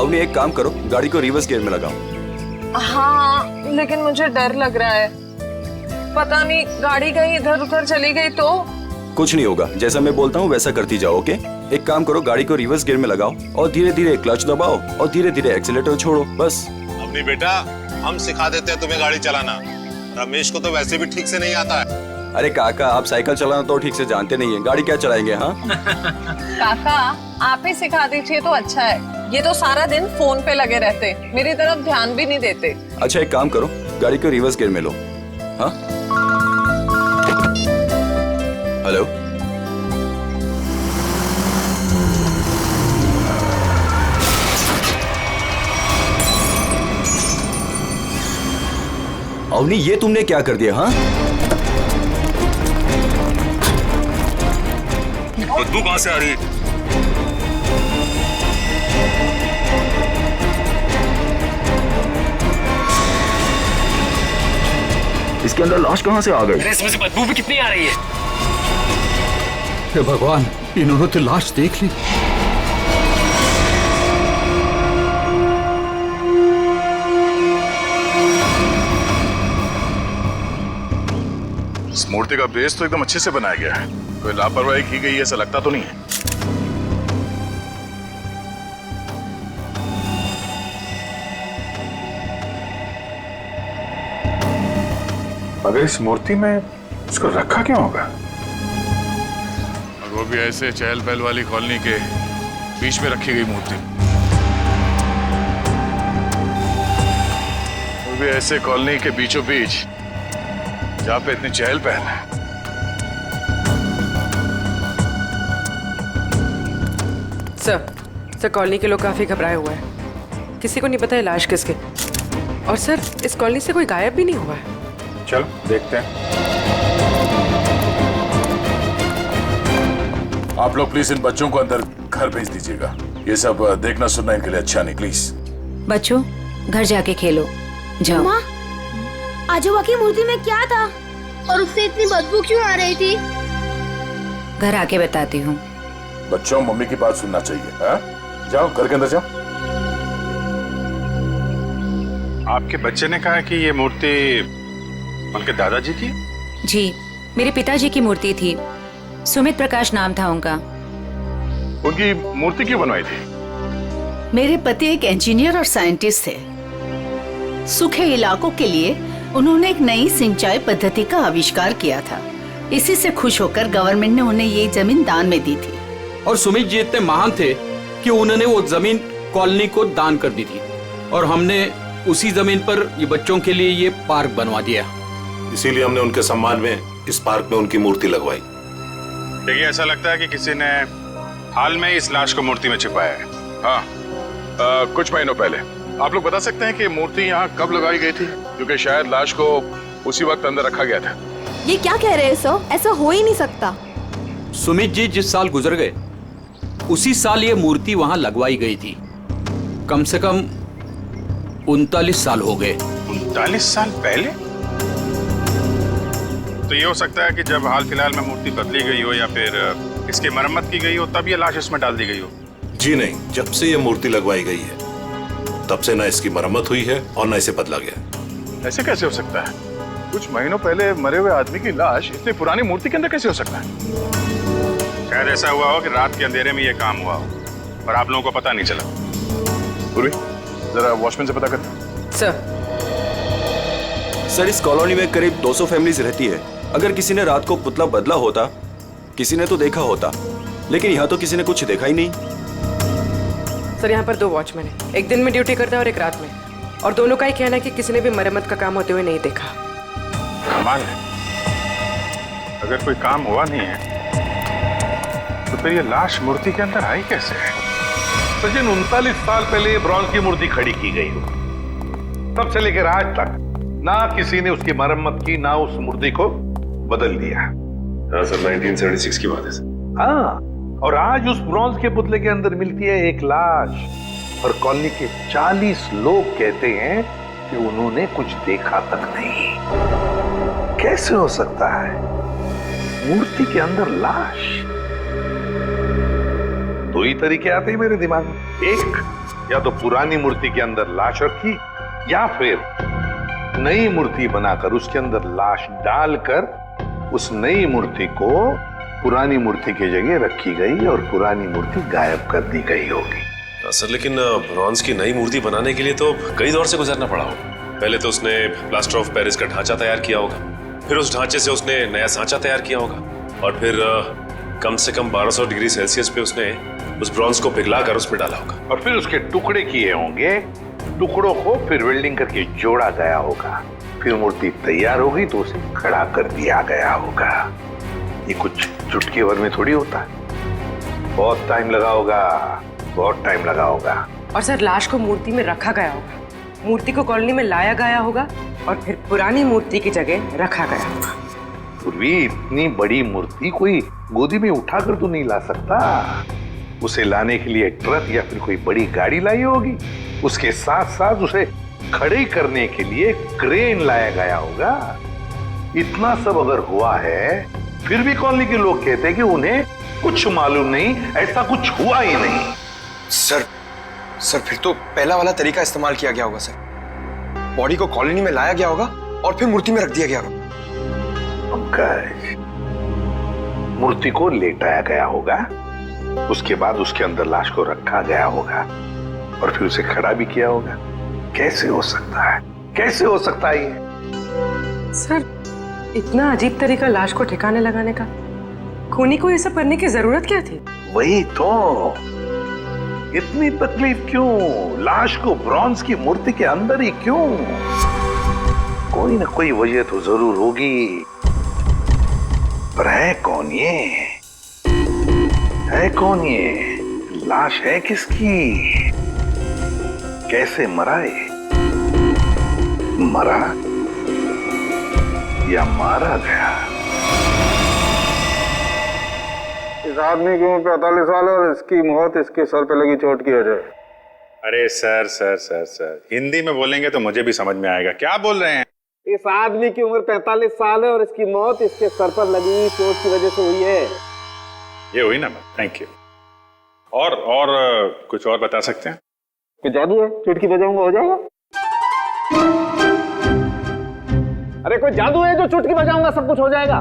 अवनी एक काम करो, गाड़ी को रिवर्स गियर में लगाओ। हाँ, लेकिन मुझे डर लग रहा है, पता नहीं गाड़ी कहीं इधर उधर चली गई तो। कुछ नहीं होगा, जैसा मैं बोलता हूँ वैसा करती जाओ। ओके, एक काम करो, गाड़ी को रिवर्स गियर में लगाओ और धीरे धीरे क्लच दबाओ और धीरे धीरे एक्सीलेटर छोड़ो, बस। अवनी बेटा, हम सिखा देते हैं तुम्हें गाड़ी चलाना। रमेश को तो वैसे भी ठीक से नहीं आता है। अरे काका, आप साइकिल चलाना तो ठीक से जानते नहीं है, गाड़ी क्या चलाएंगे? हाँ काका, आप ही सिखा दीजिए तो अच्छा है। ये तो सारा दिन फोन पे लगे रहते, मेरी तरफ ध्यान भी नहीं देते। अच्छा एक काम करो, गाड़ी को रिवर्स गियर में लो। हाँ, हेलो, अवनी ये तुमने क्या कर दिया? हाँ, बदबू कहां से आ रही है? इसके अंदर लाश कहाँ से आ गई? इसमें से बदबू भी कितनी आ रही है? हे भगवान, इन्होंने तो लाश देख ली। इस मूर्ति का बेस तो एकदम अच्छे से बनाया गया है, कोई लापरवाही की गई ऐसा लगता तो नहीं है। मगर इस मूर्ति में इसको रखा क्यों होगा? और वो भी ऐसे चहल पहल वाली कॉलोनी के बीच में रखी गई मूर्ति, वो भी ऐसे कॉलोनी के बीचों बीच जहाँ पे इतनी चहल पहल है। सर कॉलोनी के लोग काफी घबराए हुए हैं, किसी को नहीं पता है लाश किसके। और सर इस कॉलोनी से कोई गायब भी नहीं हुआ है। चलो देखते हैं। आप लोग प्लीज इन बच्चों को अंदर घर भेज दीजिएगा, ये सब देखना सुनना इनके लिए अच्छा नहीं। प्लीज बच्चों, घर जाके खेलो, जाओ। माँ, आजोबा की मूर्ति में क्या था और उससे इतनी बदबू क्यों आ रही थी? घर आके बताती हूँ। बच्चों, मम्मी की बात सुनना चाहिए। हाँ? जाओ घर के अंदर जाओ। आपके बच्चे ने कहा कि ये मूर्ति उनके दादाजी की? जी, मेरे पिताजी की मूर्ति थी, सुमित प्रकाश नाम था उनका। उनकी मूर्ति क्यों बनवाई थी? मेरे पति एक इंजीनियर और साइंटिस्ट थे। सूखे इलाकों के लिए उन्होंने एक नई सिंचाई पद्धति का आविष्कार किया था। इसी से खुश होकर गवर्नमेंट ने उन्हें ये जमीन दान में दी थी। और सुमित जी इतने महान थे कि उन्होंने वो जमीन कॉलोनी को दान कर दी थी और हमने उसी जमीन पर ये बच्चों के लिए ये पार्क बनवा दिया। इसीलिए हमने उनके सम्मान में इस पार्क में उनकी मूर्ति लगवाई। देखिए, ऐसा लगता है कि किसी ने हाल में इस लाश को मूर्ति में छिपाया है। हाँ, कुछ महीनों पहले। आप लोग बता सकते हैं कि मूर्ति यहाँ कब लगाई गई थी? क्योंकि शायद लाश को उसी वक्त अंदर रखा गया था। ये क्या कह रहे हैं सर? ऐसा हो ही नहीं सकता। सुमित जी जिस साल गुजर गए उसी साल ये मूर्ति वहाँ लगवाई गई थी। कम से कम 39 साल हो गए। 39 साल पहले? तो ये हो सकता है कि जब हाल फिलहाल में मूर्ति बदली गई हो या फिर इसकी मरम्मत की गई हो, तब ये लाश इसमें डाल दी गई हो। जी नहीं, जब से ये मूर्ति लगवाई गई है तब से ना इसकी मरम्मत हुई है और ना इसे बदला गया। ऐसे कैसे हो सकता है? कुछ महीनों पहले मरे हुए आदमी की लाश इतनी पुरानी मूर्ति के अंदर कैसे हो सकता है? शायद ऐसा हुआ हो कि रात के अंधेरे में ये काम हुआ हो और आप लोगों को पता नहीं चला। पूर्वी, जरा वॉचमैन से पता करते। सर इस कॉलोनी में करीब 200 फैमिलीज रहती है। अगर किसी ने रात को पुतला बदला होता, किसी ने तो देखा होता, लेकिन यहाँ तो किसी ने कुछ देखा ही नहीं। सर यहाँ पर 2 वॉचमैन हैं, एक दिन में ड्यूटी करता है और एक रात में, और दोनों का ही कहना है कि किसी ने भी मरम्मत का काम होते हुए नहीं देखा। कमाल है, अगर कोई काम हुआ नहीं है तो फिर ये लाश मूर्ति के अंदर आई कैसे? सचिन, 39 साल पहले ये ब्रॉन्ज की मूर्ति खड़ी की गई हो, तब से लेकर आज तक ना किसी ने उसकी मरम्मत की, ना उस मूर्ति को बदल दिया। हाँ सर, 1976 की बात है सर। हाँ, और आज उस ब्रॉन्ज के पुतले के अंदर मिलती है एक लाश और कॉलोनी के 40 लोग कहते हैं कि उन्होंने कुछ देखा तक नहीं। कैसे हो सकता है? मूर्ति के अंदर लाश? 2 ही तरीके आते हैं मेरे दिमाग में। एक, या तो पुरानी मूर्ति के अंदर लाश रखी या फिर नई मूर्ति बनाकर उसके अंदर लाश डालकर उस नई मूर्ति को पुरानी मूर्ति की जगह रखी गई और पुरानी मूर्ति गायब कर दी गई होगी। सर लेकिन ब्रॉन्ज की नई मूर्ति बनाने के लिए तो कई दौर से गुजरना पड़ा होगा। पहले तो उसने प्लास्टर ऑफ पेरिस का ढांचा तैयार किया होगा, फिर उस ढांचे से उसने नया सांचा तैयार किया होगा और फिर कम से कम 1200 डिग्री सेल्सियस पे उसने उस ब्रॉन्ज को पिघला कर उसमें डाला होगा और फिर उसके टुकड़े किए होंगे। टुकड़ों को फिर वेल्डिंग करके जोड़ा गया होगा, फिर मूर्ति तैयार होगी तो उसे खड़ा कर दिया गया होगा। ये कुछ चुटकी भर में थोड़ी होता है, बहुत टाइम लगा होगा, बहुत टाइम लगा होगा। और सर लाश को मूर्ति में रखा गया होगा, मूर्ति को कॉलोनी में लाया गया होगा और फिर पुरानी मूर्ति की जगह रखा गया होगा। पूर्वी इतनी बड़ी मूर्ति कोई गोदी में उठाकर तो नहीं ला सकता, उसे लाने के लिए ट्रक या फिर कोई बड़ी गाड़ी लाई होगी। उसके साथ साथ उसे खड़े करने के लिए क्रेन लाया गया होगा। इतना सब अगर हुआ है फिर भी कॉलोनी के लोग कहते हैं कि उन्हें कुछ मालूम नहीं, ऐसा कुछ हुआ ही नहीं। सर फिर तो पहला वाला तरीका इस्तेमाल किया गया होगा सर। बॉडी को कॉलोनी में लाया गया होगा और फिर मूर्ति में रख दिया गया होगा। पंकज, मूर्ति को लेटाया गया होगा, उसके बाद उसके अंदर लाश को रखा गया होगा और फिर उसे खड़ा भी किया होगा। कैसे हो सकता है, कैसे हो सकता है ये? सर इतना अजीब तरीका लाश को ठिकाने लगाने का, खूनी को ये सब करने की जरूरत क्या थी? वही तो, इतनी तकलीफ क्यों? लाश को ब्रॉन्ज की मूर्ति के अंदर ही क्यों? कोई ना कोई वजह तो जरूर होगी, पर है कौन ये? है कौन ये? लाश है किसकी? कैसे मरा है? मरा या मारा गया? इस आदमी की उम्र 45 साल है और इसकी मौत इसके सर पे लगी चोट की वजह। अरे sir sir sir sir Hindi में बोलेंगे तो मुझे भी समझ में आएगा। क्या बोल रहे हैं? इस आदमी की उम्र 45 साल है और इसकी मौत इसके सर पर लगी चोट की वजह से हुई है। ये हुई ना? Thank you. और कुछ और बता सकते हैं? कोई जादू है, चुटकी बजाऊंगा हो जाएगा? अरे कोई जादू है जो चुटकी बजाऊंगा सब कुछ हो जाएगा?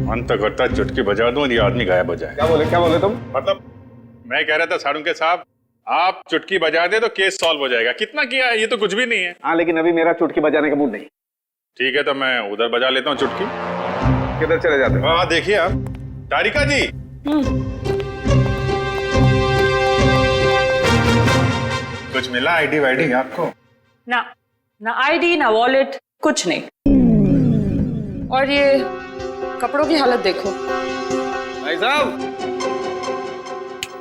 मन तो करता है चुटकी बजा दूं और ये आदमी गायब हो जाए। क्या बोले तुम? मतलब मैं कह रहा था साड़ुंके साहब, आप चुटकी बजा दे तो केस सॉल्व हो जाएगा। कितना किया है, ये तो कुछ भी नहीं है। हाँ लेकिन अभी मेरा चुटकी बजाने का मूड नहीं। ठीक है तो मैं उधर बजा लेता हूँ चुटकी। किधर चले जाते हो? हाँ देखिए आप, तारिका जी। कुछ मिला आईडी वाईडी आपको? ना आईडी ना वॉलेट, कुछ नहीं। और ये कपड़ों की हालत देखो। भाई साहब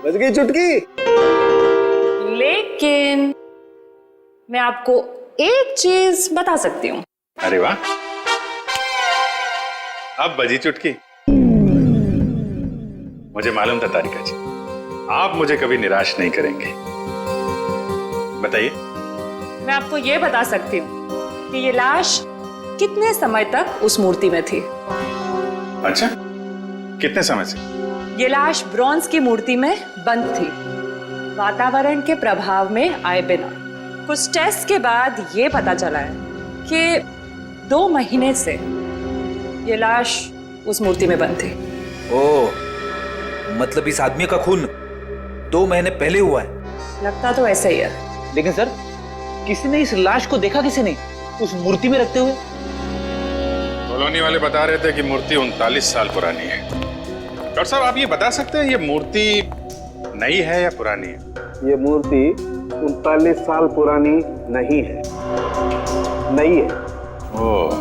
बज गई चुटकी। लेकिन मैं आपको एक चीज बता सकती हूँ। अरे वाह, अब बजी चुटकी। मुझे मालूम था तारिका जी, आप मुझे कभी निराश नहीं करेंगे। बताइए। मैं आपको ये बता सकती हूँ कि ये लाश कितने समय तक उस मूर्ति में थी। अच्छा, कितने समय से? ये लाश ब्रॉन्ज की मूर्ति में बंद थी, वातावरण के प्रभाव में आए बिना। कुछ टेस्ट के बाद ये पता चला है कि 2 महीने से ये लाश उस मूर्ति में बंद थी। ओह, मतलब इस आदमी का खून 2 महीने पहले हुआ है? लगता तो ऐसा ही है। लेकिन सर, किसी ने इस लाश को देखा किसी ने उस मूर्ति में रखते हुए? कॉलोनी वाले बता रहे थे कि मूर्ति 39 साल पुरानी है। डॉक्टर साहब आप ये बता सकते हैं ये मूर्ति नई है या पुरानी है? ये मूर्ति 39 साल पुरानी नहीं है, नई है। ओह,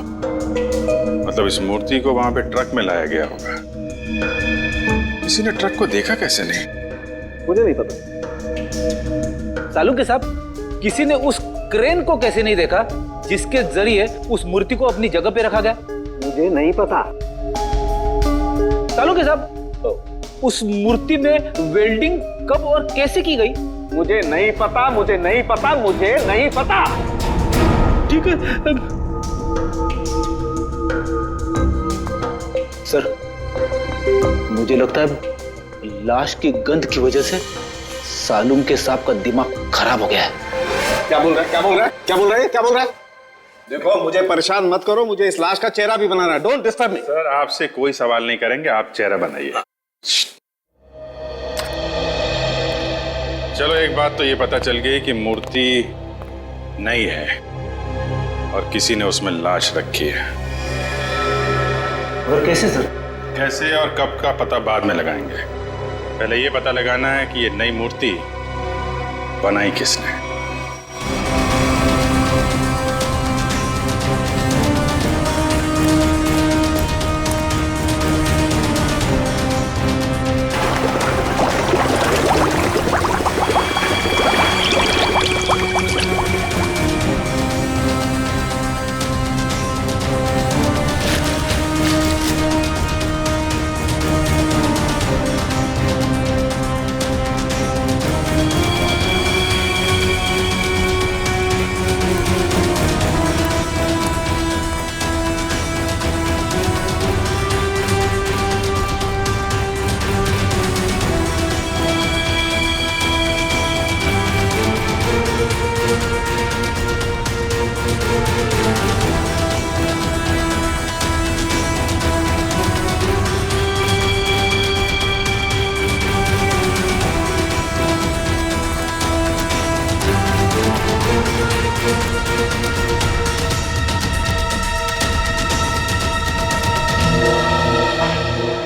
मतलब इस मूर्ति को वहां पे ट्रक में लाया गया होगा। किसी ने ट्रक को देखा कैसे नहीं? मुझे नहीं पता। सालुंके साहब, किसी ने उस क्रेन को कैसे नहीं देखा जिसके जरिए उस मूर्ति को अपनी जगह पे रखा गया? मुझे नहीं पता। सालुंके साहब, उस मूर्ति में वेल्डिंग कब और कैसे की गई? मुझे नहीं पता, मुझे नहीं पता, मुझे नहीं पता। ठीक है सर, मुझे लगता है लाश की गंध की वजह से सालूम के साहब का दिमाग खराब हो गया है। क्या बोल रहा है, क्या बोल रहा है, क्या बोल रहा है, क्या बोल रहा है? देखो मुझे परेशान मत करो, मुझे इस लाश का चेहरा भी बनाना है। Don't disturb me. सर आपसे कोई सवाल नहीं करेंगे, आप चेहरा बनाइए। चलो एक बात तो ये पता चल गई कि मूर्ति नहीं है और किसी ने उसमें लाश रखी है। और कैसे सर? कैसे और कब का पता बाद में लगाएंगे, पहले ये पता लगाना है कि ये नई मूर्ति बनाई किसने।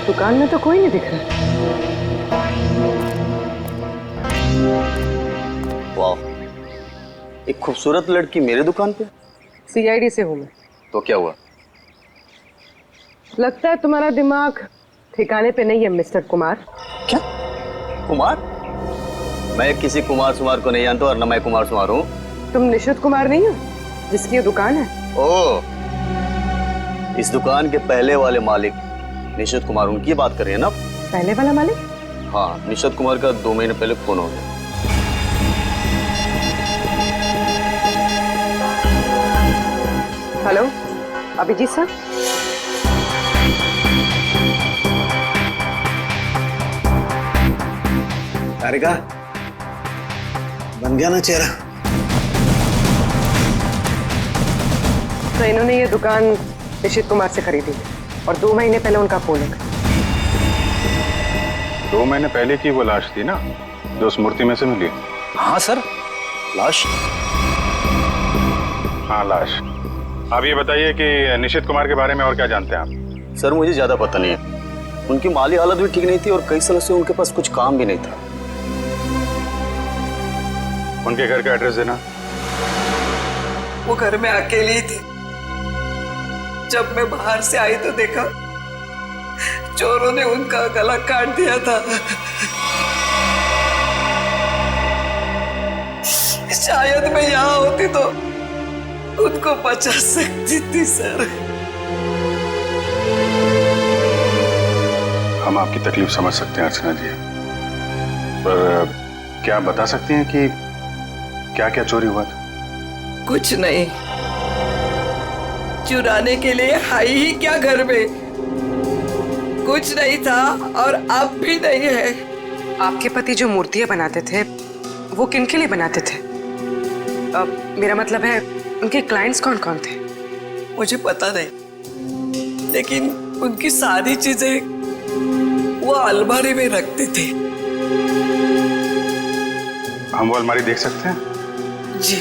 दुकान में तो कोई नहीं दिख रहा। वाह, एक खूबसूरत लड़की मेरे दुकान पे। सीआईडी से हूँ मैं। तो क्या हुआ? लगता है तुम्हारा दिमाग ठिकाने पे नहीं है मिस्टर कुमार। क्या? कुमार? मैं किसी कुमार सुमार को नहीं जानता और न मैं कुमार सुमार हूँ। तुम निशित कुमार नहीं हो जिसकी ये दुकान है? ओह, इस दुकान के पहले वाले मालिक निशित कुमार, उनकी बात कर रही है ना? पहले वाला मालिक? हाँ, निशित कुमार का 2 महीने पहले खून हो गया। हेलो, अभिजीत साहब। तारिका, बन गया ना चेहरा? तो इन्होंने ये दुकान निशित कुमार से खरीदी और 2 महीने पहले उनका खून हो गया। 2 महीने पहले की वो लाश थी ना जो उस मूर्ति में से मिली? हाँ सर, लाश। हाँ लाश। आप ये बताइए कि निशित कुमार के बारे में और क्या जानते हैं आप? सर मुझे ज्यादा पता नहीं है। उनकी माली हालत भी ठीक नहीं थी और कई सालों से उनके पास कुछ काम भी नहीं था। उनके घर का एड्रेस देना। वो घर में अकेली ही थी। जब मैं बाहर से आई तो देखा चोरों ने उनका गला काट दिया था। शायद मैं यहाँ होती तो उनको बचा सकती थी सर। हम आपकी तकलीफ समझ सकते हैं अर्चना जी, पर क्या आप बता सकती हैं कि क्या क्या चोरी हुआ था? कुछ नहीं, चुराने के लिए आई ही क्या घर में? कुछ नहीं था और अब भी नहीं है। आपके पति जो मूर्तियां बनाते थे वो किन के लिए बनाते थे? मेरा मतलब है उनके क्लाइंट्स कौन कौन थे? मुझे पता नहीं, लेकिन उनकी सारी चीजें वो अलमारी में रखते थे। हम वो अलमारी देख सकते हैं? जी।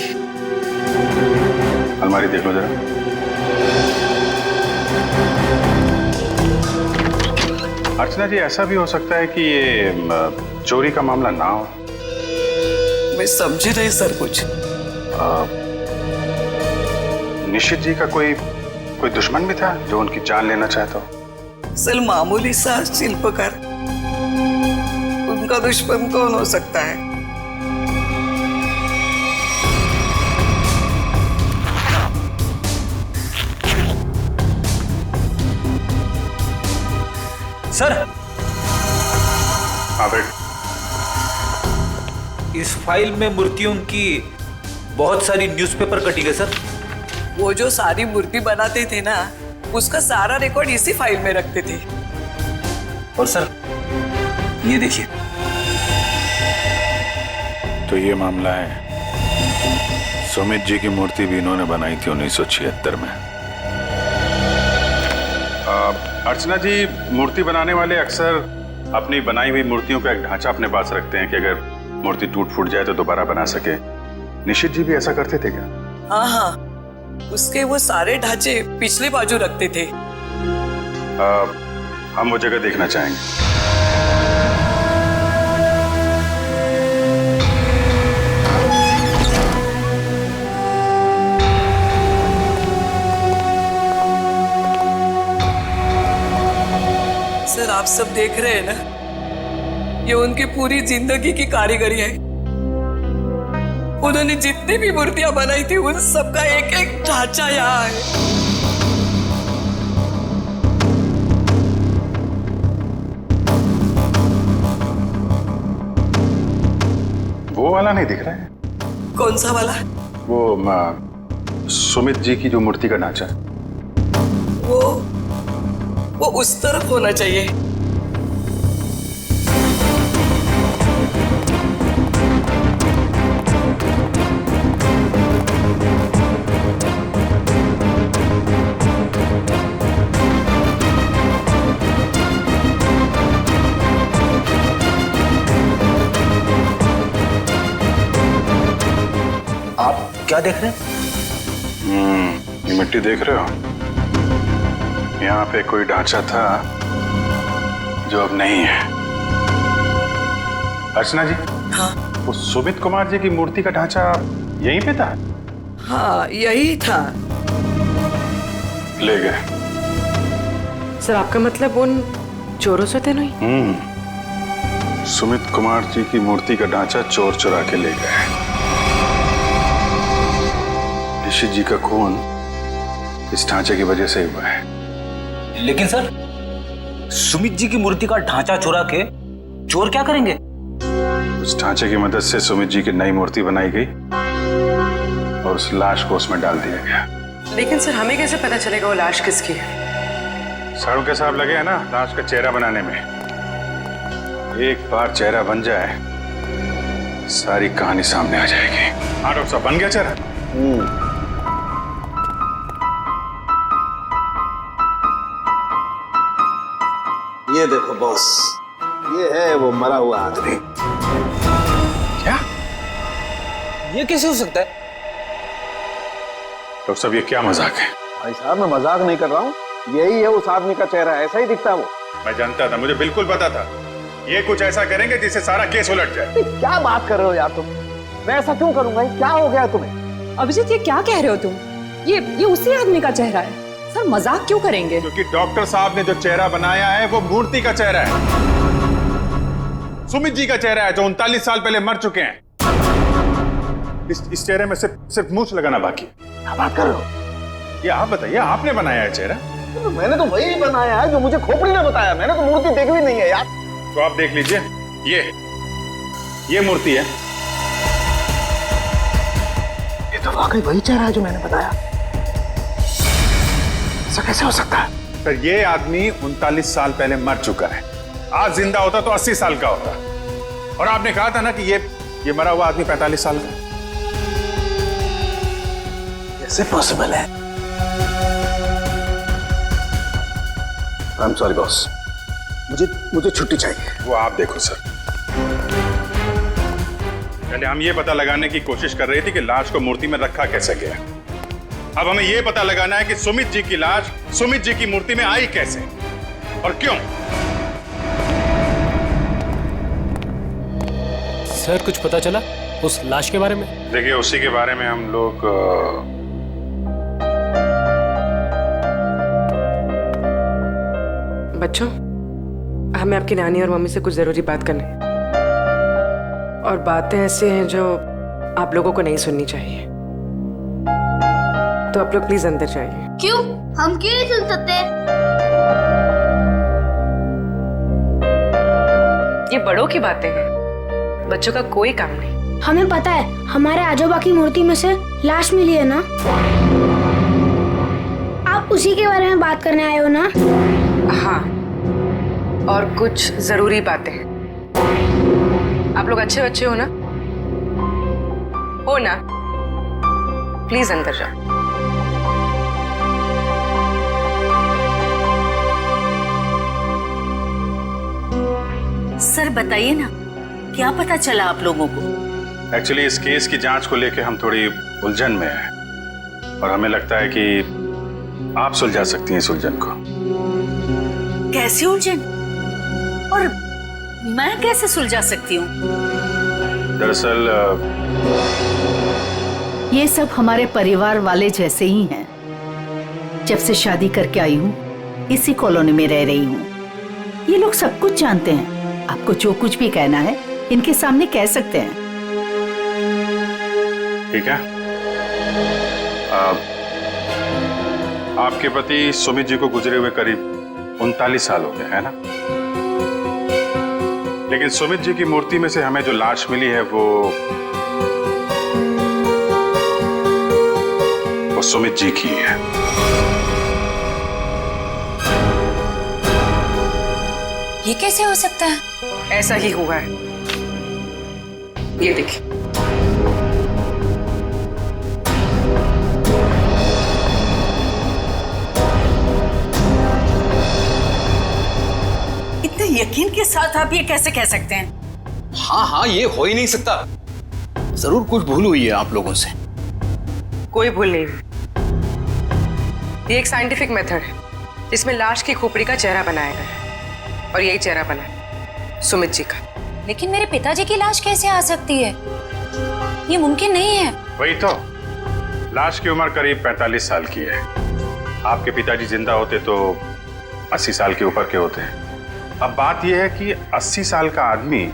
अलमारी देख लो जरा। अर्चना जी, ऐसा भी हो सकता है कि ये चोरी का मामला ना हो। मैं समझी नहीं सर कुछ। निशित जी का कोई दुश्मन भी था जो उनकी जान लेना चाहता हो? सिर्फ मामूली सा शिल्पकार, उनका दुश्मन कौन हो सकता है? सर, हाँ बेट। इस फाइल में मूर्तियों की बहुत सारी न्यूज़पेपर कटिंग है सर। वो जो सारी मूर्ति बनाते थे ना, उसका सारा रिकॉर्ड इसी फाइल में रखते थे। और सर ये देखिए, तो ये मामला है। सुमित जी की मूर्ति भी इन्होंने बनाई थी 1976 में। अर्चना जी, मूर्ति बनाने वाले अक्सर अपनी बनाई हुई मूर्तियों का एक ढांचा अपने पास रखते हैं कि अगर मूर्ति टूट फूट जाए तो दोबारा बना सके। निशित जी भी ऐसा करते थे क्या? हाँ हाँ, उसके वो सारे ढांचे पिछले बाजू रखते थे। हम वो जगह देखना चाहेंगे। सर, आप सब देख रहे हैं ना, ये उनकी पूरी जिंदगी की कारीगरी है। उन्होंने जितनी भी मूर्तियां बनाई थी उन सबका एक एक ढांचा यहाँ है। वो वाला नहीं दिख रहा है? कौन सा वाला? वो सुमित जी की जो मूर्ति का ढांचा है। वो उस तरफ होना चाहिए। आप क्या देख रहे हैं? ये मिट्टी देख रहे हो? यहाँ पे कोई ढांचा था जो अब नहीं है। अर्चना जी, हाँ, वो सुमित कुमार जी की मूर्ति का ढांचा यहीं पे था? हाँ, यही था। ले गए। सर, आपका मतलब उन चोरों से थे नहीं? सुमित कुमार जी की मूर्ति का ढांचा चोर चुरा के ले गए। निशित जी का खून इस ढांचे की वजह से हुआ है। लेकिन सर, सुमित जी की मूर्ति का ढांचा चुरा के चोर क्या करेंगे? उस ढांचे की मदद से सुमित जी की नई मूर्ति बनाई गई और उस लाश को उसमें डाल दिया गया। लेकिन सर, हमें कैसे पता चलेगा वो लाश किसकी है? साड़ू के साहब लगे हैं ना लाश का चेहरा बनाने में। एक बार चेहरा बन जाए, सारी कहानी सामने आ जाएगी। हाँ डॉक्टर साहब, बन गया चेहरा? ये देखो बॉस, ये है वो मरा हुआ आदमी। क्या? ये कैसे हो सकता है? डॉक्टर साहब, ये क्या मजाक है? भाई साहब, मैं मजाक नहीं कर रहा हूँ, यही है उस आदमी का चेहरा, ऐसा ही दिखता है वो। मैं जानता था, मुझे बिल्कुल पता था ये कुछ ऐसा करेंगे जिससे सारा केस उलट जाए। क्या बात कर रहे हो यार तुम? मैं ऐसा क्यों करूंगा? क्या हो गया तुम्हें? अभिजीत, ये क्या कह रहे हो तुम? ये उसी आदमी का चेहरा है। सर, मजाक क्यों करेंगे? क्योंकि डॉक्टर साहब ने जो चेहरा बनाया है वो मूर्ति का चेहरा है। सुमित जी का चेहरा है जो 39 साल पहले मर चुके हैं। इस चेहरे में सिर्फ मूंछ लगाना बाकी है। क्या बात कर रहे हो? ये आप बताइए, आपने बनाया है चेहरा? तो मैंने तो वही बनाया है जो मुझे खोपड़ी ने बताया। मैंने तो मूर्ति देखी भी नहीं है यार। तो आप देख लीजिए, ये मूर्ति है। ये तो वाकई वही चेहरा है जो मैंने बताया। ऐसा कैसे हो सकता है? सर, ये आदमी 39 साल पहले मर चुका है। आज जिंदा होता तो 80 साल का होता। और आपने कहा था ना कि ये मरा हुआ आदमी 45 साल का। कैसे पॉसिबल है? आई एम सॉरी बॉस, मुझे छुट्टी चाहिए। वो आप देखो सर। पहले हम ये पता लगाने की कोशिश कर रहे थे कि लाश को मूर्ति में रखा कैसे गया। अब हमें यह पता लगाना है कि सुमित जी की लाश सुमित जी की मूर्ति में आई कैसे और क्यों। सर, कुछ पता चला उस लाश के बारे में? देखिए, उसी के बारे में हम लोग बच्चों, हमें आपकी नानी और मम्मी से कुछ जरूरी बात करनी, और बातें ऐसी हैं जो आप लोगों को नहीं सुननी चाहिए। तो आप लोग प्लीज अंदर जाइए। क्यों? हम क्यों नहीं सुन सकते? ये बड़ों की बातें हैं, बच्चों का कोई काम नहीं। हमें पता है, हमारे आजोबा की मूर्ति में से लाश मिली है ना। आप उसी के बारे में बात करने आए हो ना? हाँ, और कुछ जरूरी बातें हैं। आप लोग अच्छे बच्चे हो ना? हो ना, प्लीज अंदर जाओ। सर बताइए ना, क्या पता चला आप लोगों को? एक्चुअली इस केस की जांच को लेकर हम थोड़ी उलझन में हैं और हमें लगता है कि आप सुलझा सकती हैं इस उलझन को। कैसी उलझन? और मैं कैसे सुलझा सकती हूँ? दरअसल ये सब हमारे परिवार वाले जैसे ही हैं। जब से शादी करके आई हूँ इसी कॉलोनी में रह रही हूँ। ये लोग सब कुछ जानते हैं। आपको जो कुछ भी कहना है इनके सामने कह सकते हैं। ठीक है। आपके पति सुमित जी को गुजरे हुए करीब 39 साल हो गए, है ना? लेकिन सुमित जी की मूर्ति में से हमें जो लाश मिली है वो सुमित जी की है। ये कैसे हो सकता है? ऐसा ही हुआ है, ये देखिए। इतने यकीन के साथ आप ये कैसे कह सकते हैं? हाँ, ये हो ही नहीं सकता। जरूर कुछ भूल हुई है आप लोगों से। कोई भूल नहीं हुई। ये एक साइंटिफिक मेथड है जिसमें लाश की खोपड़ी का चेहरा बनाया गया है और यही चेहरा बना है सुमित जी का। लेकिन मेरे पिताजी की लाश कैसे आ सकती है? ये मुमकिन नहीं है। वही तो, लाश की उम्र करीब 45 साल की है। आपके पिताजी जिंदा होते तो 80 साल के ऊपर के होते हैं। अब बात यह है कि 80 साल का आदमी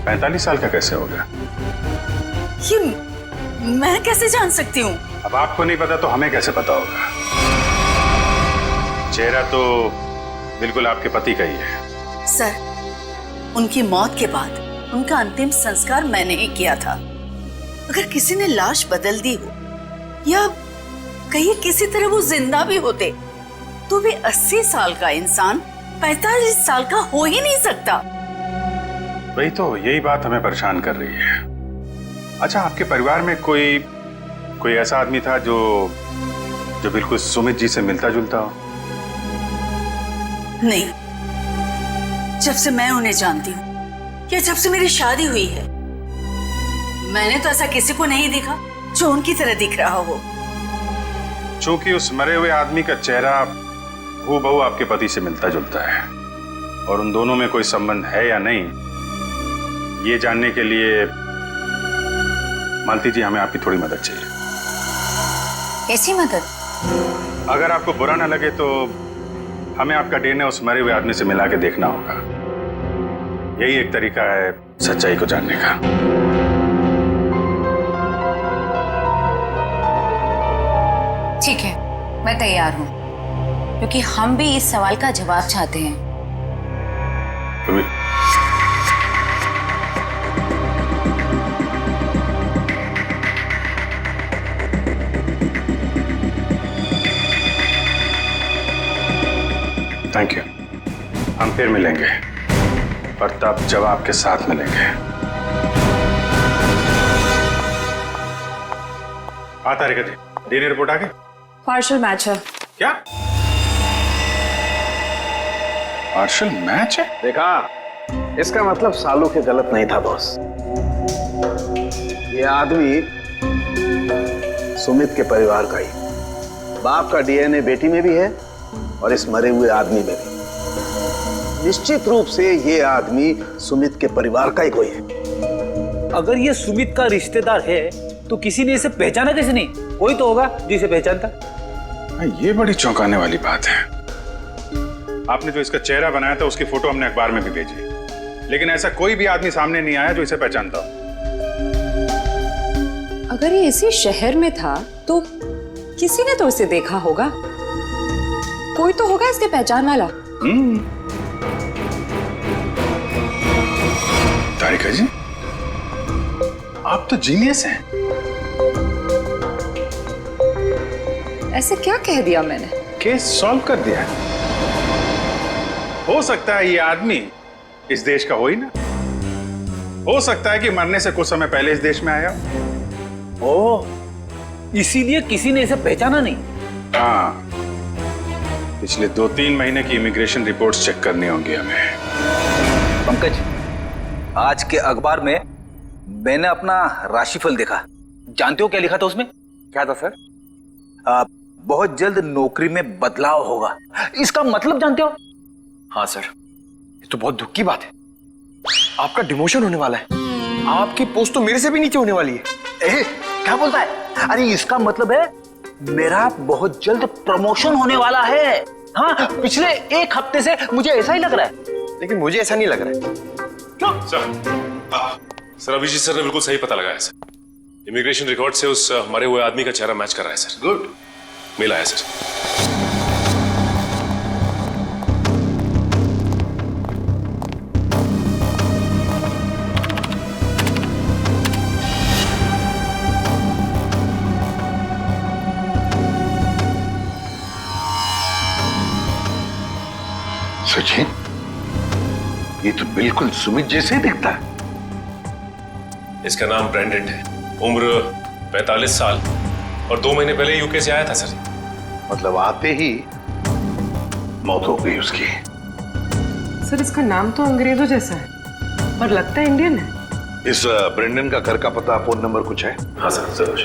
45 साल का कैसे हो गया? ये मैं कैसे जान सकती हूँ? अब आपको नहीं पता तो हमें कैसे पता होगा? चेहरा तो बिल्कुल आपके पति का ही है। सर, उनकी मौत के बाद उनका अंतिम संस्कार मैंने ही किया था। अगर किसी ने लाश बदल दी हो या कहीं किसी तरह वो जिंदा भी होते तो भी 80 साल का इंसान 45 साल का हो ही नहीं सकता। वही तो, यही बात हमें परेशान कर रही है। अच्छा, आपके परिवार में कोई ऐसा आदमी था जो बिल्कुल सुमित जी से मिलता जुलता हो? नहीं, जब से मैं उन्हें जानती हूँ या जब से मेरी शादी हुई है मैंने तो ऐसा किसी को नहीं देखा जो उनकी तरह दिख रहा हो। चूंकि उस मरे हुए आदमी का चेहरा हूबहू आपके पति से मिलता जुलता है और उन दोनों में कोई संबंध है या नहीं, ये जानने के लिए मालती जी हमें आपकी थोड़ी मदद चाहिए। कैसी मदद? अगर आपको बुरा ना लगे तो हमें आपका डीएनए उस मरे हुए आदमी से मिला के देखना होगा। यही एक तरीका है सच्चाई को जानने का। ठीक है, मैं तैयार हूँ, क्योंकि हम भी इस सवाल का जवाब चाहते हैं। Thank you. हम फिर मिलेंगे और तब जवाब के साथ मिलेंगे। आता रेखा जी, डीएनए रिपोर्ट आ गई? पार्शियल मैच है। क्या पार्शियल मैच है? देखा, इसका मतलब सालू के गलत नहीं था बॉस। ये आदमी सुमित के परिवार का ही। बाप का डीएनए बेटी में भी है और इस मरे हुए आदमी में भी। निश्चित रूप से ये आदमी सुमित के परिवार का ही कोई है। अगर ये सुमित का रिश्तेदार है तो किसी ने इसे पहचाना कैसे नहीं? कोई तो होगा जिसे पहचानता। ये बड़ी चौंकाने वाली बात है। आपने जो इसका चेहरा बनाया था उसकी फोटो हमने अखबार में भी भेजी, लेकिन ऐसा कोई भी आदमी सामने नहीं आया जो इसे पहचानता हो। अगर ये इसी शहर में था तो किसी ने तो इसे देखा होगा। कोई तो होगा इसके पहचान वाला। तारिका जी, आप तो जीनियस हैं। ऐसे क्या कह दिया मैंने? केस सॉल्व कर दिया। हो सकता है ये आदमी इस देश का हो ही ना, हो सकता है कि मरने से कुछ समय पहले इस देश में आया। ओह, इसीलिए किसी ने इसे पहचाना नहीं। हाँ, पिछले 2-3 महीने की इमिग्रेशन रिपोर्ट्स चेक करनी होंगी हमें। पंकज, आज के अखबार में मैंने अपना राशिफल देखा। जानते हो क्या लिखा था उसमें? क्या था सर? बहुत जल्द नौकरी में बदलाव होगा। इसका मतलब जानते हो? हाँ सर, ये तो बहुत दुख की बात है। आपका डिमोशन होने वाला है। आपकी पोस्ट तो मेरे से भी नीचे होने वाली है। क्या बोलता है? अरे इसका मतलब है मेरा बहुत जल्द प्रमोशन होने वाला है। हाँ, पिछले 1 हफ्ते से मुझे ऐसा ही लग रहा है। लेकिन मुझे ऐसा नहीं लग रहा है। क्यों? सर अभिजीत सर ने बिल्कुल सही पता लगाया सर। इमिग्रेशन रिकॉर्ड से उस मरे हुए आदमी का चेहरा मैच कर रहा है सर। गुड, मिला है सर। सचिन, ये तो बिल्कुल सुमित जैसे ही दिखता है। इसका नाम ब्रेंडन है, उम्र 45 साल और 2 महीने पहले यूके से आया था सर। मतलब आते ही मौत हो गई उसकी। सर इसका नाम तो अंग्रेजों जैसा है पर लगता है इंडियन है। इस ब्रेंडन का घर का पता, फोन नंबर कुछ है? हाँ सर, जरूर।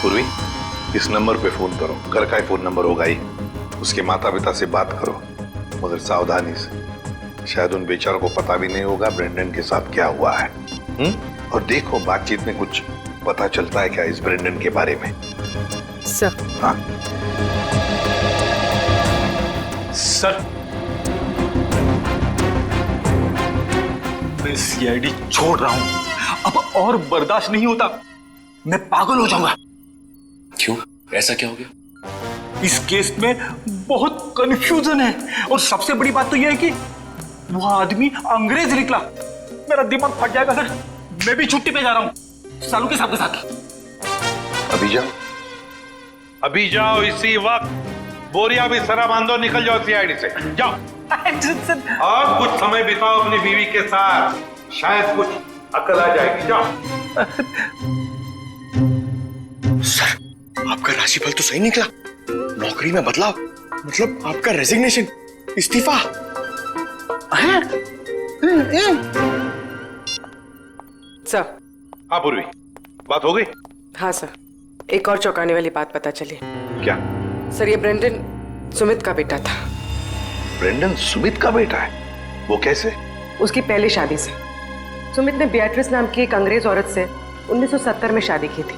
पूर्वी, इस नंबर पे फोन करो। घर का ही फोन नंबर होगा ही। उसके माता पिता से बात करो, मगर सावधानी से। शायद उन बेचारों को पता भी नहीं होगा ब्रेंडन के साथ क्या हुआ है। और देखो बातचीत में कुछ पता चलता है क्या इस ब्रेंडन के बारे में। सर। हाँ सर, मैं सीआईडी छोड़ रहा हूं। अब और बर्दाश्त नहीं होता। मैं पागल हो जाऊंगा। क्यों? ऐसा क्या हो गया? इस केस में बहुत कंफ्यूजन है और सबसे बड़ी बात तो यह है कि वह आदमी अंग्रेज निकला। मेरा दिमाग फट जाएगा सर। मैं भी छुट्टी पे जा रहा हूं सालू के साथ। अभी जाओ, अभी जाओ इसी वक्त। बोरिया भी सरा बांधो, निकल जाओ सीआईडी से। जाओ और कुछ समय बिताओ अपनी बीवी के साथ, शायद कुछ अकल आ जाएगी। जाओ। सर, आपका राशिफल तो सही निकला। नौकरी में बदलाव मतलब आपका रेजिग्नेशन, इस्तीफा। सर। हाँ पूर्वी, बात हो गई? हाँ सर, एक और चौंकाने वाली बात पता चली। क्या? सर, ये ब्रेंडन सुमित का बेटा था। ब्रेंडन सुमित का बेटा है? वो कैसे? उसकी पहली शादी से। सुमित ने बियाट्रिस नाम की एक अंग्रेज औरत से 1970 में शादी की थी।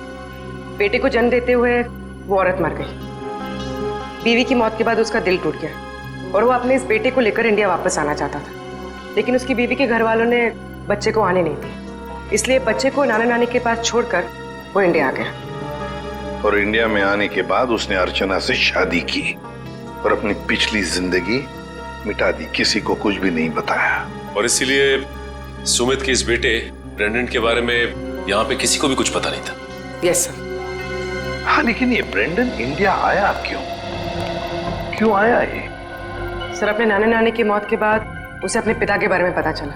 बेटे को जन्म देते हुए वो औरत मर गई। बीवी की मौत के बाद उसका दिल टूट गया और वो अपने इस बेटे को लेकर इंडिया वापस आना चाहता था। लेकिन उसकी बीवी के घर वालों ने बच्चे को आने नहीं दी, इसलिए बच्चे को नाना नानी के पास छोड़कर वो इंडिया आ गया। और इंडिया में आने के बाद उसने अर्चना से शादी की और अपनी पिछली जिंदगी मिटा दी। किसी को कुछ भी नहीं बताया। और इसीलिए सुमित के इस बेटे ब्रेंडन के बारे में यहाँ पे किसी को भी कुछ पता नहीं था। Yes sir. हाँ, लेकिन ये ब्रेंडन इंडिया आया क्यों? क्यों आया ये? सर, अपने नाना नानी की मौत के बाद उसे अपने पिता के बारे में पता चला,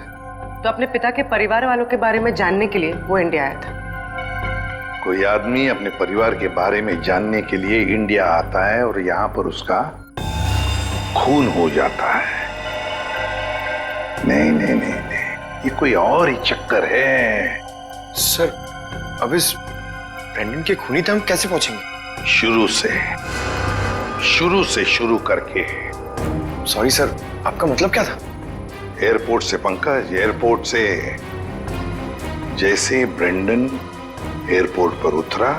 तो अपने पिता के परिवार वालों के बारे में जानने के लिए वो इंडिया आया था। कोई आदमी अपने परिवार के बारे में जानने के लिए इंडिया आता है और यहाँ पर उसका खून हो जाता है। नहीं नहीं नहीं नहीं, ये कोई और ही चक्कर है। सर, अब इस ब्रेंडन के खूनी तक हम कैसे पहुंचेंगे? शुरू से शुरू करके। सॉरी सर, आपका मतलब क्या था? एयरपोर्ट से पंकज, एयरपोर्ट से। जैसे ब्रेंडन एयरपोर्ट पर उतरा,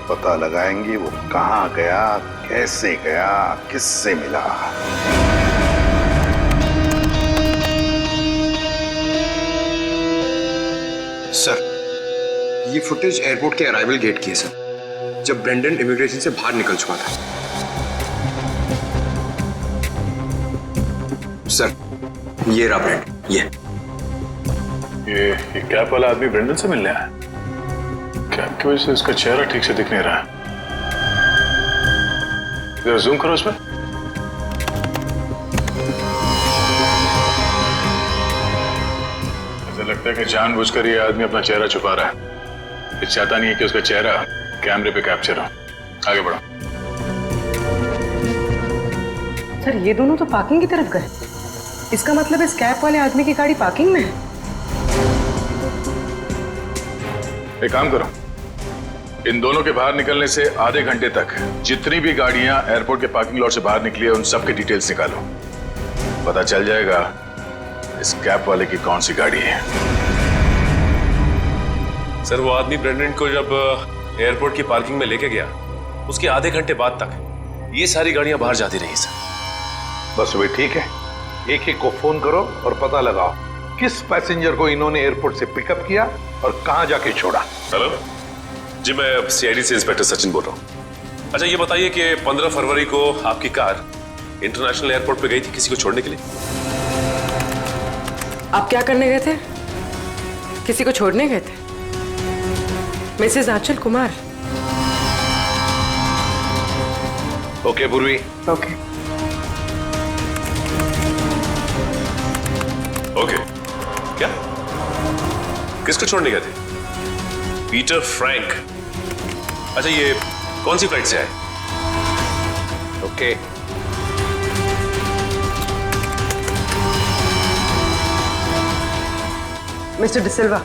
पता लगाएंगे वो कहाँ गया, कैसे गया, किससे मिला। सर, ये फुटेज एयरपोर्ट के अराइवल गेट की है सर, जब ब्रेंडन इमिग्रेशन से बाहर निकल चुका था। सर, ये रहा ब्रेंडन। ये कैप वाला आदमी ब्रेंडन से मिलने आया। कैप की वजह से इसका चेहरा ठीक से दिख नहीं रहा। जरा जूम करो उसमें। लगता है कि जानबूझकर ये आदमी अपना चेहरा छुपा रहा है। ये चाहता नहीं है कि उसका चेहरा कैमरे पे कैप्चर हो। आगे बढ़ो। सर ये दोनों तो पार्किंग की तरफ गए। इसका मतलब इस कैब वाले आदमी की गाड़ी पार्किंग में है। एक काम करो, इन दोनों के बाहर निकलने से आधे घंटे तक जितनी भी गाड़ियां एयरपोर्ट के पार्किंग लॉट से बाहर निकली है उन सब के डिटेल्स निकालो। पता चल जाएगा इस कैब वाले की कौन सी गाड़ी है। सर वो आदमी ब्रेंडन को जब एयरपोर्ट की पार्किंग में लेके गया उसके आधे घंटे बाद तक ये सारी गाड़ियां बाहर जाती रही सर। बस वे ठीक है, एक एक को फोन करो और पता लगाओ किस पैसेंजर को इन्होंने एयरपोर्ट से पिकअप किया और कहां जाके छोड़ा। हेलो जी, मैं सीआईडी से इंस्पेक्टर सचिन बोल रहा हूँ। अच्छा ये बताइए कि 15 फरवरी को आपकी कार इंटरनेशनल एयरपोर्ट पे गई थी किसी को छोड़ने के लिए? आप क्या करने गए थे? किसी को छोड़ने गए थे? मिसेस आंचल कुमार। ओके पूर्वी। Okay okay. क्या? किसको छोड़ने गए थे? Peter Frank. अच्छा ये कौन सी फ्लाइट से आए? ओके। मिस्टर डिसिल्वा,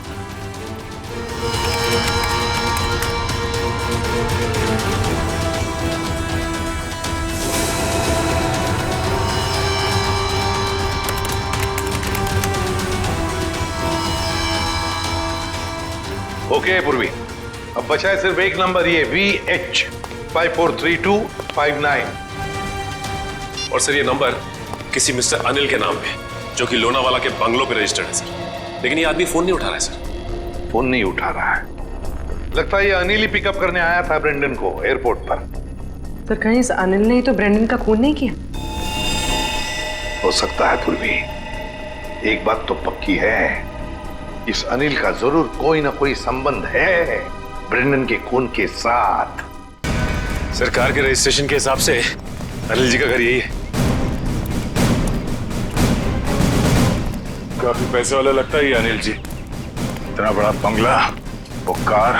ओके पूर्वी, अब बचा है सिर्फ एक नंबर, ये VH 543259। और सर ये नंबर किसी मिस्टर अनिल के नाम पे जो कि लोनावाला के बंगलों पे रजिस्टर्ड है सर, लेकिन ये आदमी फोन नहीं उठा रहा है सर। फोन नहीं उठा रहा है? लगता है ये अनिल ही पिकअप करने आया था ब्रेंडन को एयरपोर्ट पर। सर कहीं इस अनिल ने ही तो ब्रेंडन का खून नहीं किया? हो सकता है पूर्वी, एक बात तो पक्की है, इस अनिल का जरूर कोई ना कोई संबंध है ब्रेंडन के खून के साथ। सरकार के रजिस्ट्रेशन के हिसाब से अनिल जी का घर यही है। काफी पैसे वाला लगता है ये अनिल जी, इतना बड़ा बंगला, वो कार।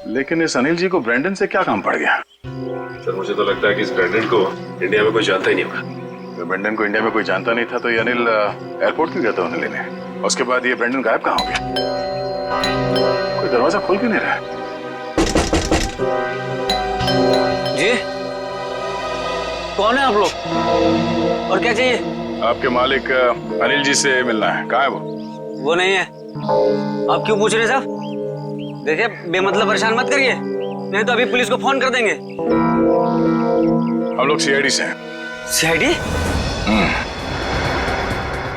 लेकिन इस अनिल जी को ब्रेंडन से क्या काम पड़ गया? सर मुझे तो लगता है कि इस ब्रेंडन को इंडिया में कोई जानता ही नहीं होगा। ब्रेंडन को इंडिया में कोई जानता नहीं था तो ये अनिल एयरपोर्ट क्यों गया था उन्हें लेने? उसके बाद ये ब्रेंडन गायब कहाँ हो गया? कोई दरवाजा खोल क्यों नहीं रहा? जी कौन है आप लोग और क्या चाहिए? आपके मालिक अनिल जी से मिलना है। कहाँ है वो? वो नहीं है। आप क्यों पूछ रहे साहब? देखिए बेमतलब परेशान मत करिए, नहीं तो अभी पुलिस को फोन कर देंगे। हम लोग सीआईडी से हैं। सीआईडी?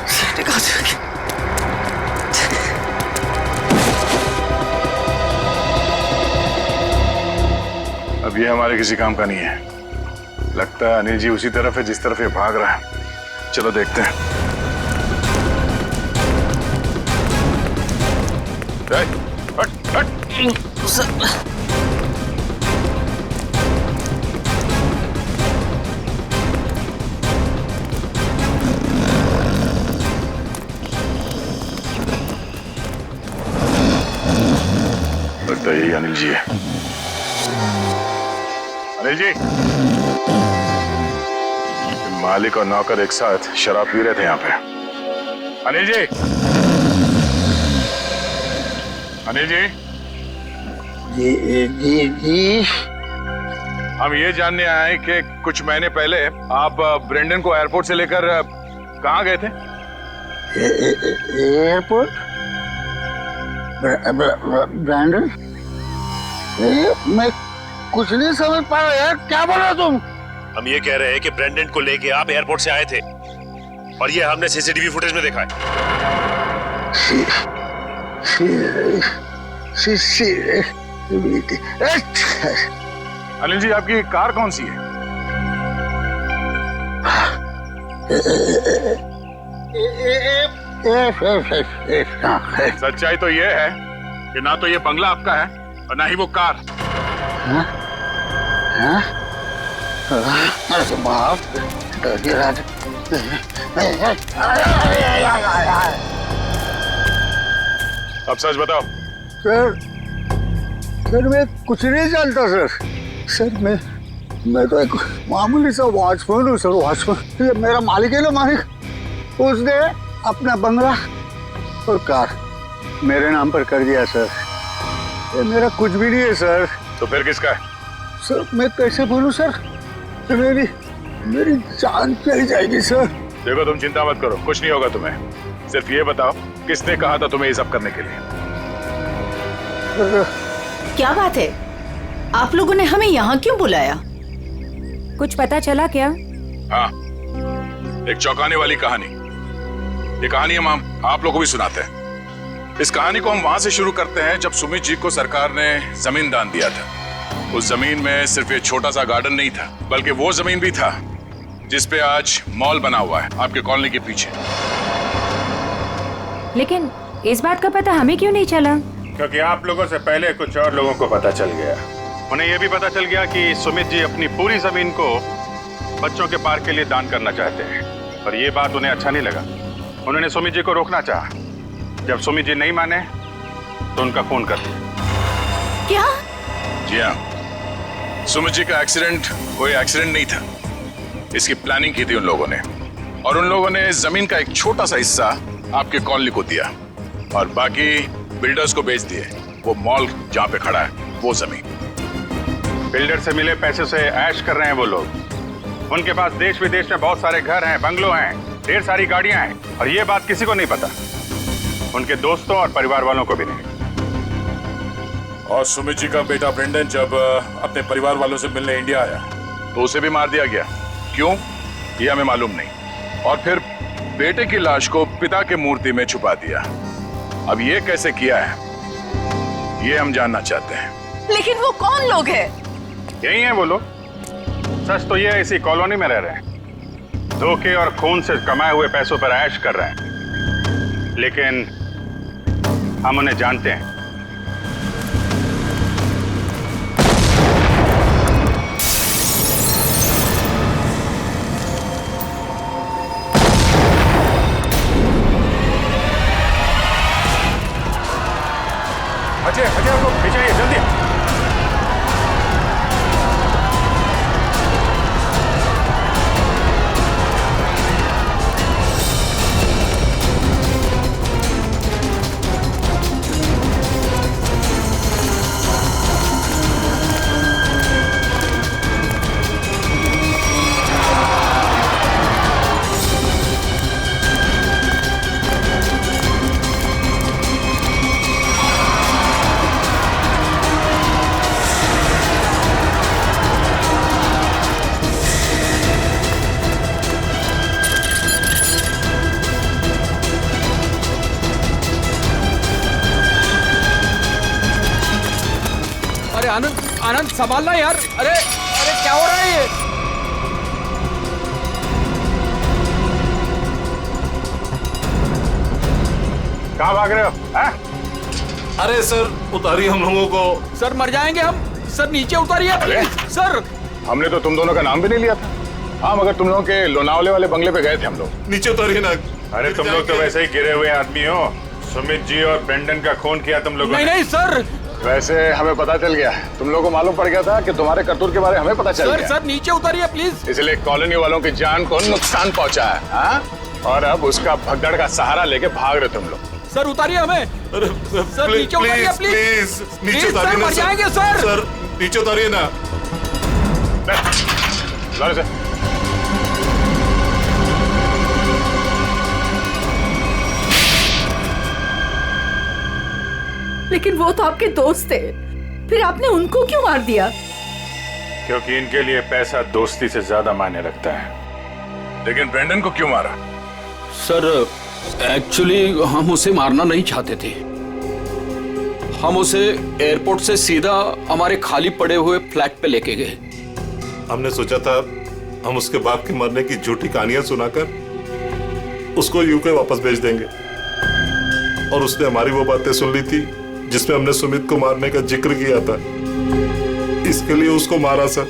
सीआईडी कहाँ से? अब ये हमारे किसी काम का नहीं है। लगता है अनिल जी उसी तरफ है जिस तरफ ये भाग रहा है। चलो देखते हैं। हट, हट। लगता है यही अनिल जी है। अनिल जी, मालिक और नौकर एक साथ शराब पी रहे थे यहाँ पे। अनिल जी, अनिल जी, जी। हम ये जानने आए हैं कि कुछ महीने पहले आप ब्रेंडन को एयरपोर्ट से लेकर कहाँ गए थे? एयरपोर्ट? ब्रेंडन? मैं कुछ नहीं समझ पा रहा यार, क्या बोल रहे हो तुम? हम ये कह रहे हैं कि ब्रेंडन को लेके आप एयरपोर्ट से आए थे और ये हमने सीसीटीवी फुटेज में देखा है। अनिल जी, आपकी कार कौन सी है? सच्चाई तो ये है कि ना तो ये बंगला आपका है और ना ही वो कार। हाँ? हाँ? बाप अब सच बताओ। सर मैं कुछ नहीं जानता सर मैं तो एक मामूली सा वॉचमैन हूँ सर। वॉचमैन, ये मेरा मालिक है ना, मालिक, उसने अपना बंगला और कार मेरे नाम पर कर दिया सर। ये मेरा कुछ भी नहीं है सर। तो फिर किसका है? सर मैं कैसे बोलूं सर, मेरी जान चली जाएगी सर। देखो तुम चिंता मत करो, कुछ नहीं होगा तुम्हें। सिर्फ ये बताओ किसने कहा था तुम्हें ये सब करने के लिए? क्या बात है, आप लोगों ने हमें यहाँ क्यों बुलाया? कुछ पता चला क्या? हाँ, एक चौंकाने वाली कहानी। ये कहानी हम आप लोगों को भी सुनाते हैं। इस कहानी को हम वहां से शुरू करते हैं जब सुमित जी को सरकार ने जमीन दान दिया था। उस जमीन में सिर्फ ये छोटा सा गार्डन नहीं था, बल्कि वो जमीन भी था जिसपे आज मॉल बना हुआ है आपके कॉलोनी के पीछे। लेकिन इस बात का पता हमें क्यों नहीं चला? क्योंकि आप लोगों से पहले कुछ और लोगों को पता चल गया। उन्हें यह भी पता चल गया कि सुमित जी अपनी पूरी जमीन को बच्चों के पार्क के लिए दान करना चाहते हैं, और ये बात उन्हें अच्छा नहीं लगा। उन्होंने सुमित जी को रोकना चाहा। जब सुमित जी नहीं माने तो उनका खून कर दिया। क्या? जी हाँ, सुमित जी का एक्सीडेंट कोई एक्सीडेंट नहीं था। इसकी प्लानिंग की थी उन लोगों ने, और उन लोगों ने जमीन का एक छोटा सा हिस्सा आपके कॉलोनी को दिया और बाकी बिल्डर्स को बेच दिए। वो मॉल जहाँ पे खड़ा है वो जमीन। बिल्डर से मिले पैसे से ऐश कर रहे हैं वो लोग। उनके पास देश विदेश में बहुत सारे घर हैं, बंगलो हैं, ढेर सारी गाड़ियां हैं, और ये बात किसी को नहीं पता, उनके दोस्तों और परिवार वालों को भी नहीं। और सुमित जी का बेटा ब्रेंडन जब अपने परिवार वालों से मिलने इंडिया आया तो उसे भी मार दिया गया। क्यों, ये हमें मालूम नहीं। और फिर बेटे की लाश को पिता के मूर्ति में छुपा दिया। अब ये कैसे किया है ये हम जानना चाहते हैं। लेकिन वो कौन लोग हैं? यही हैं वो लोग। सच तो ये इसी कॉलोनी में रह रहे हैं, धोखे और खून से कमाए हुए पैसों पर ऐश कर रहे हैं, लेकिन हम उन्हें जानते हैं। अजय आपको भेजिए जल्दी। आनंद संभालना यार। अरे अरे क्या हो रहा है ये? कहाँ भाग रहे हो? अरे सर उतारिए हम लोगों को। सर मर जाएंगे हम। सर नीचे उतारिए प्लीज। सर हमने तो तुम दोनों का नाम भी नहीं लिया था। हाँ, मगर तुम लोगों के लोनावले वाले बंगले पे गए थे हम लोग। नीचे उतारिए ना। अरे तुम लोग तो वैसे ही गिरे हुए आदमी हो। सुमित जी और ब्रेंडन का खून किया तुम लोगों ने। नहीं सर, वैसे हमें पता चल गया, तुम लोगों को मालूम पड़ गया था कि तुम्हारे करतूत के बारे में हमें पता चल गया। सर नीचे उतारिए प्लीज। इसलिए कॉलोनी वालों की जान को नुकसान पहुंचा है। हाँ? और अब उसका भगदड़ का सहारा लेके भाग रहे तुम लोग। सर उतारिए हमें। सर नीचे उतारिए प्लीज। नीचे उतारिए ना। मर जाएंगे सर। सर नीचे उतारिए ना। लेकिन वो तो आपके दोस्त थे, फिर आपने उनको क्यों मार दिया? क्योंकि इनके लिए पैसा दोस्ती से ज्यादा मायने रखता है। लेकिन ब्रेंडन को क्यों मारा? सर एक्चुअली हम उसे मारना नहीं चाहते थे। हम उसे एयरपोर्ट से सीधा हमारे खाली पड़े हुए फ्लैट पे लेके गए। हमने सोचा था हम उसके बाप के मरने की झूठी कहानियां सुनाकर उसको यूके वापस भेज देंगे, और उसने हमारी वो बातें सुन ली थी जिसमें हमने सुमित को मारने का जिक्र किया था। इसके लिए उसको मारा सर।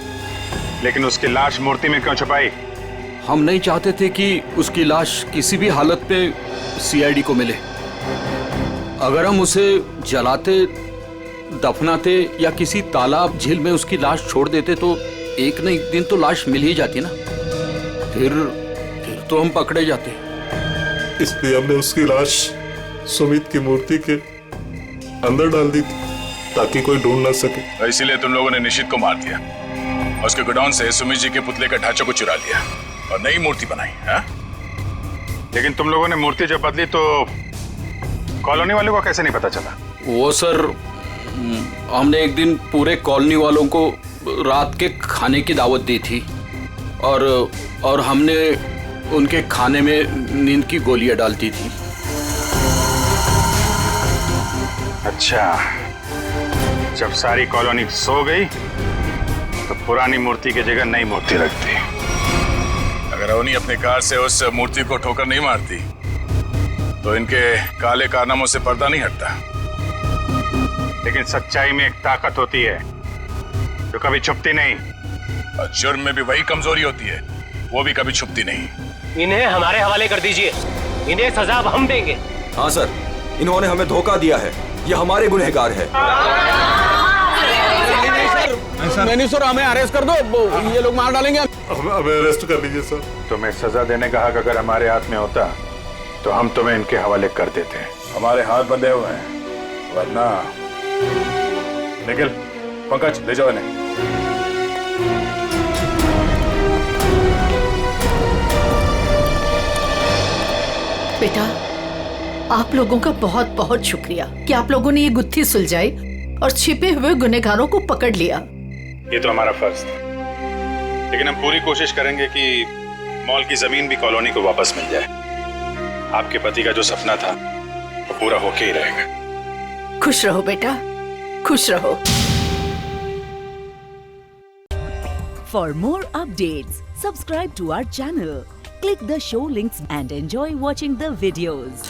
लेकिन उसकी लाश मूर्ति में क्यों छुपाई? हम नहीं चाहते थे कि उसकी लाश किसी भी हालत में सीआईडी को मिले। अगर हम उसे जलाते, दफनाते या किसी तालाब झील में उसकी लाश छोड़ देते तो एक न एक दिन तो लाश मिल ही जाती ना। फिर तो हम पकड़े जाते। इसलिए हमने उसकी लाश सुमित की मूर्ति के अंदर डाल दी थी ताकि कोई ढूंढ ना सके। इसीलिए तुम लोगों ने निशित को मार दिया और उसके गोडाउन से सुमित जी के पुतले का ढांचा को चुरा लिया और नई मूर्ति बनाई। हाँ? लेकिन तुम लोगों ने मूर्ति जब बदली तो कॉलोनी वालों को कैसे नहीं पता चला? वो सर, हमने एक दिन पूरे कॉलोनी वालों को रात के खाने की दावत दी थी और हमने उनके खाने में नींद की गोलियां डालती थी। अच्छा, जब सारी कॉलोनी सो गई तो पुरानी मूर्ति की जगह नई मूर्ति रख दी। अगर अवनी अपनी कार से उस मूर्ति को ठोकर नहीं मारती तो इनके काले कारनामों से पर्दा नहीं हटता। लेकिन सच्चाई में एक ताकत होती है जो कभी छुपती नहीं, और जुर्म में भी वही कमजोरी होती है, वो भी कभी छुपती नहीं। इन्हें हमारे हवाले कर दीजिए, इन्हें सजा अब हम देंगे। हाँ सर, इन्होंने हमें धोखा दिया है, ये हमारे गुनहगार है। नहीं सर, हमें अरेस्ट कर दो, ये लोग मार डालेंगे। हमें अरेस्ट कर लीजिए सर। तुम्हें सजा देने का हक अगर हमारे हाथ में होता तो हम तुम्हें इनके हवाले कर देते। हमारे हाथ बंधे हुए हैं, वरना निखिल, पंकज ले जाओ इन्हें। बेटा, आप लोगों का बहुत बहुत शुक्रिया कि आप लोगों ने ये गुत्थी सुलझाई और छिपे हुए गुनहगारों को पकड़ लिया। ये तो हमारा फर्ज था, लेकिन हम पूरी कोशिश करेंगे कि मॉल की जमीन भी कॉलोनी को वापस मिल जाए। आपके पति का जो सपना था वो पूरा होके ही रहेगा। खुश रहो बेटा, खुश रहो। For more updates, subscribe to our channel, click the show links and enjoy watching the videos.